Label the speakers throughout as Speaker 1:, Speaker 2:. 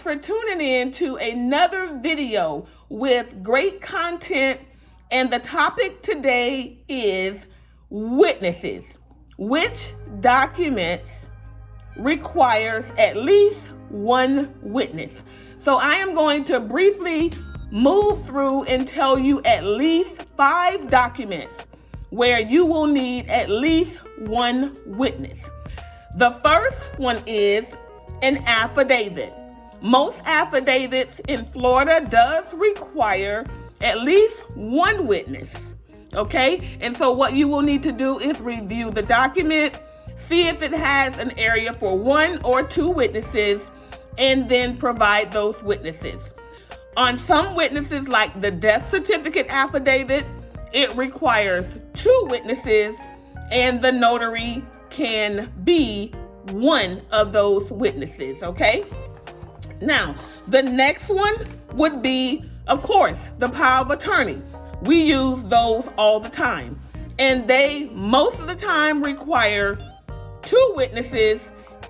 Speaker 1: for tuning in to another video with great content. And the topic today is witnesses. Which documents requires at least one witness? So I am going to briefly move through and tell you at least 5 documents where you will need at least one witness. The first one is an affidavit. Most affidavits in Florida does require at least one witness, okay? And so what you will need to do is review the document, see if it has an area for 1 or 2 witnesses, and then provide those witnesses. On some witnesses, like the death certificate affidavit, it requires 2 witnesses, and the notary can be one of those witnesses, okay? Now, the next one would be, of course, the power of attorney. We use those all the time, and they most of the time require 2 witnesses,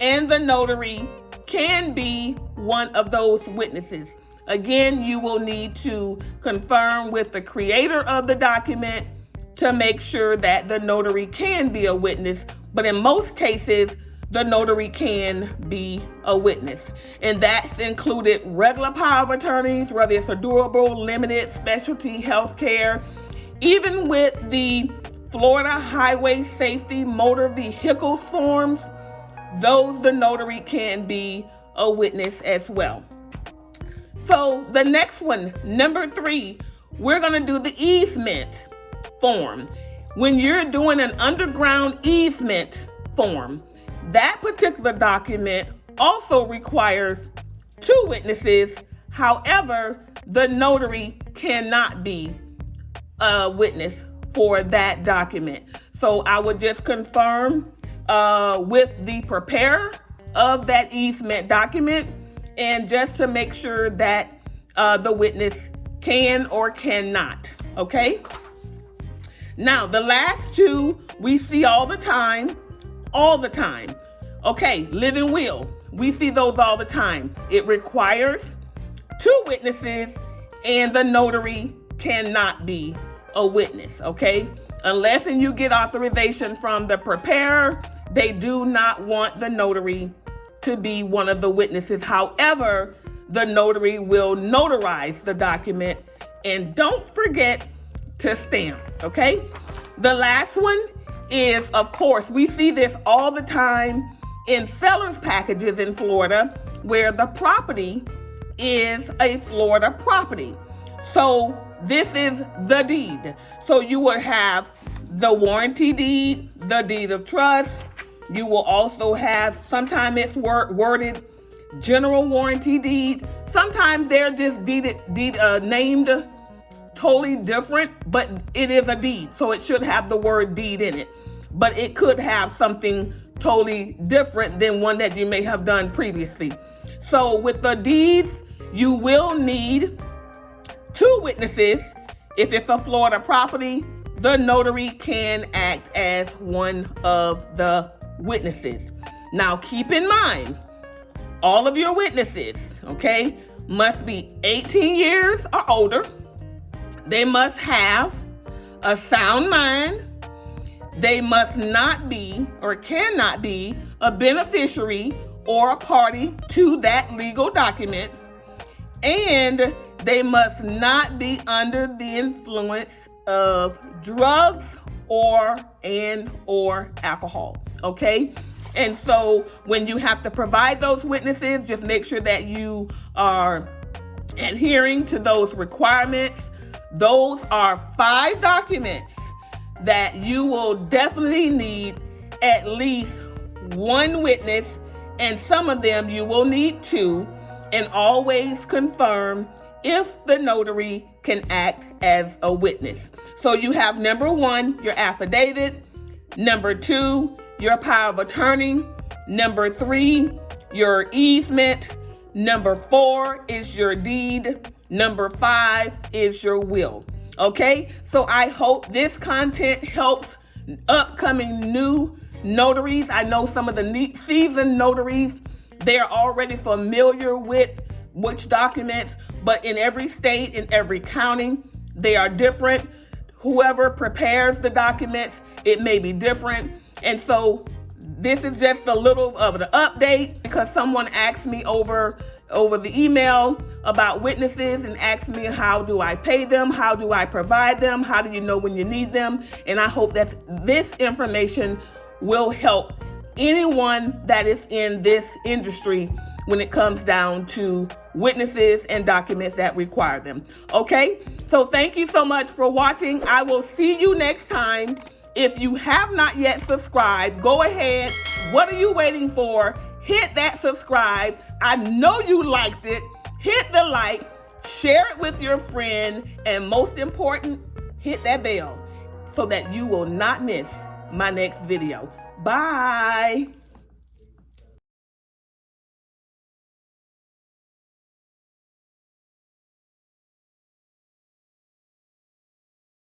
Speaker 1: and the notary can be one of those witnesses. Again, you will need to confirm with the creator of the document to make sure that the notary can be a witness, but in most cases, the notary can be a witness. And that's included regular power of attorneys, whether it's a durable, limited, specialty, healthcare, even with the Florida Highway Safety Motor Vehicle forms, those the notary can be a witness as well. So the next one, number 3, we're going to do the easement form. When you're doing an underground easement form, that particular document also requires 2 witnesses. However, the notary cannot be a witness for that document. So I would just confirm with the preparer of that easement document, and just to make sure that the witness can or cannot, okay? Now, the last 2 we see all the time. Okay, living will. We see those all the time. It requires 2 witnesses, and the notary cannot be a witness, okay? Unless and you get authorization from the preparer, they do not want the notary to be one of the witnesses. However, the notary will notarize the document, and don't forget to stamp, okay? The last one is, of course, we see this all the time in seller's packages in Florida, where the property is a Florida property. So this is the deed. So you will have the warranty deed, the deed of trust. You will also have, sometimes it's worded general warranty deed. Sometimes they're just named totally different, but it is a deed. So it should have the word deed in it. But it could have something totally different than one that you may have done previously. So with the deeds, you will need 2 witnesses. If it's a Florida property, the notary can act as one of the witnesses. Now keep in mind, all of your witnesses, okay, must be 18 years or older. They must have a sound mind. They must not be or cannot be a beneficiary or a party to that legal document. And they must not be under the influence of drugs or alcohol, okay? And so when you have to provide those witnesses, just make sure that you are adhering to those requirements. Those are 5 documents that you will definitely need at least one witness, and some of them you will need 2, and always confirm if the notary can act as a witness. So you have number 1, your affidavit, number 2, your power of attorney, number 3, your easement, number 4 is your deed, number 5 is your will. Okay, so I hope this content helps upcoming new notaries. I know some of the seasoned notaries, they're already familiar with which documents, but in every state, in every county, they are different. Whoever prepares the documents, it may be different. And so this is just a little of an update because someone asked me over the email about witnesses and asked me, how do I pay them? How do I provide them? How do you know when you need them? And I hope that this information will help anyone that is in this industry when it comes down to witnesses and documents that require them. Okay, so thank you so much for watching. I will see you next time. If you have not yet subscribed, go ahead. What are you waiting for? Hit that subscribe. I know you liked it. Hit the like, share it with your friend, and most important, hit that bell so that you will not miss my next video. Bye.